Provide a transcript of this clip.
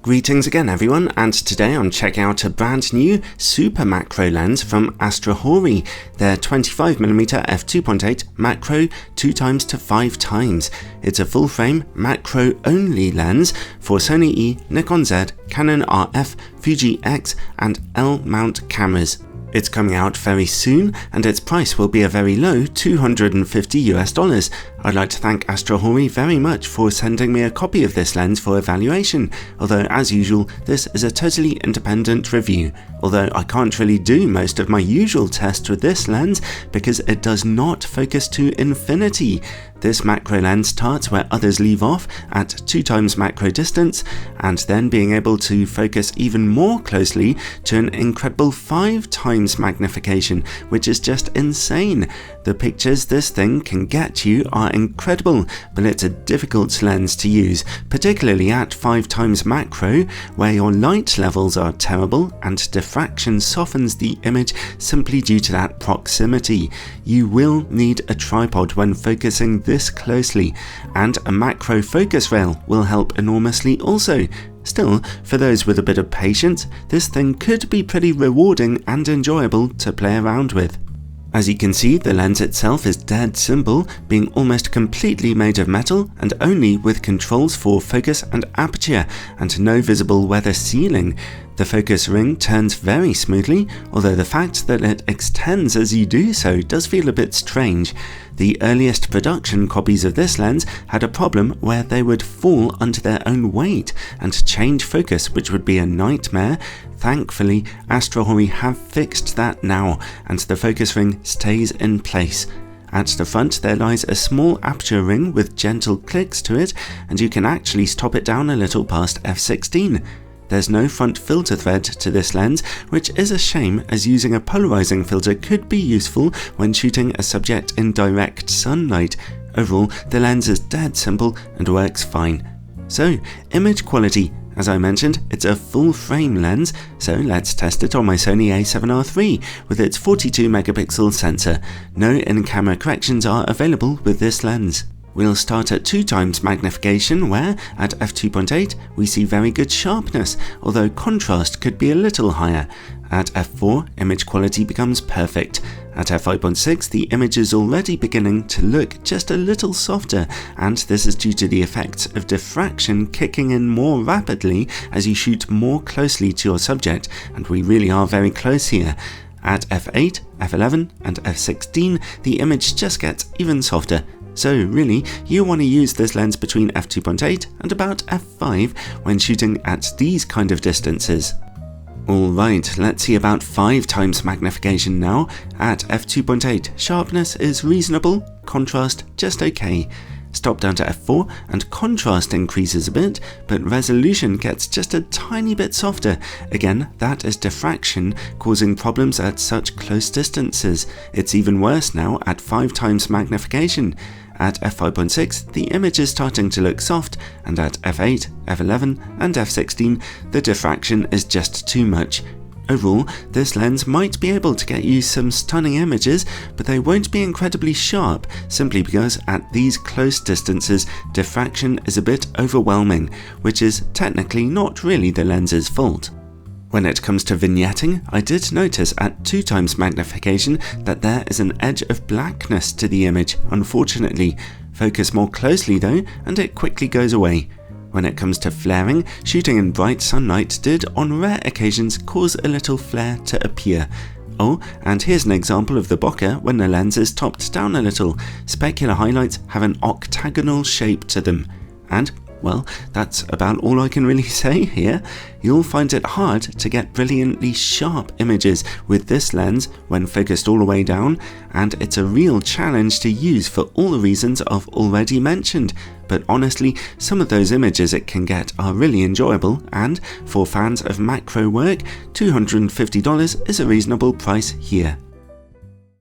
Greetings again everyone, and today I'm checking out a brand new super macro lens from Astrhori, their 25mm f2.8 macro 2x-5x. It's a full frame macro only lens for Sony E, Nikon Z, Canon RF, Fuji X and L mount cameras. It's coming out very soon and its price will be a very low $250. I'd like to thank Astrhori very much for sending me a copy of this lens for evaluation, although as usual this is a totally independent review. Although I can't really do most of my usual tests with this lens because it does not focus to infinity. This macro lens starts where others leave off at 2x macro distance and then being able to focus even more closely to an incredible 5x magnification, which is just insane. The pictures this thing can get you are incredible, but it's a difficult lens to use, particularly at 5x macro where your light levels are terrible and diffraction softens the image simply due to that proximity. You will need a tripod when focusing this closely, and a macro focus rail will help enormously also. Still, for those with a bit of patience, this thing could be pretty rewarding and enjoyable to play around with. As you can see, the lens itself is dead simple, being almost completely made of metal and only with controls for focus and aperture and no visible weather sealing. The focus ring turns very smoothly, although the fact that it extends as you do so does feel a bit strange. The earliest production copies of this lens had a problem where they would fall under their own weight and change focus, which would be a nightmare. Thankfully, Astrhori have fixed that now, and the focus ring stays in place. At the front there lies a small aperture ring with gentle clicks to it, and you can actually stop it down a little past f16. There's no front filter thread to this lens, which is a shame as using a polarizing filter could be useful when shooting a subject in direct sunlight. Overall, the lens is dead simple and works fine. So, image quality. As I mentioned, it's a full frame lens, so let's test it on my Sony a7R III with its 42 megapixel sensor. No in-camera corrections are available with this lens. We'll start at 2x magnification where, at f2.8, we see very good sharpness, although contrast could be a little higher. At f4, image quality becomes perfect. At f5.6, the image is already beginning to look just a little softer, and this is due to the effects of diffraction kicking in more rapidly as you shoot more closely to your subject, and we really are very close here. At f8, f11 and f16, the image just gets even softer. So really, you want to use this lens between f2.8 and about f5 when shooting at these kind of distances. Alright, let's see about 5x magnification now. At f2.8, sharpness is reasonable, contrast just okay. Stop down to f4 and contrast increases a bit, but resolution gets just a tiny bit softer. Again, that is diffraction causing problems at such close distances. It's even worse now at 5x magnification. At f5.6, the image is starting to look soft, and at f8, f11 and f16, the diffraction is just too much. Overall, this lens might be able to get you some stunning images, but they won't be incredibly sharp, simply because at these close distances, diffraction is a bit overwhelming, which is technically not really the lens's fault. When it comes to vignetting, I did notice at 2x magnification that there is an edge of blackness to the image, unfortunately. Focus more closely though, and it quickly goes away. When it comes to flaring, shooting in bright sunlight did on rare occasions cause a little flare to appear. Oh, and here's an example of the bokeh when the lens is topped down a little. Specular highlights have an octagonal shape to them. And well, that's about all I can really say here. You'll find it hard to get brilliantly sharp images with this lens when focused all the way down, and it's a real challenge to use for all the reasons I've already mentioned. But honestly, some of those images it can get are really enjoyable, and for fans of macro work, $250 is a reasonable price here.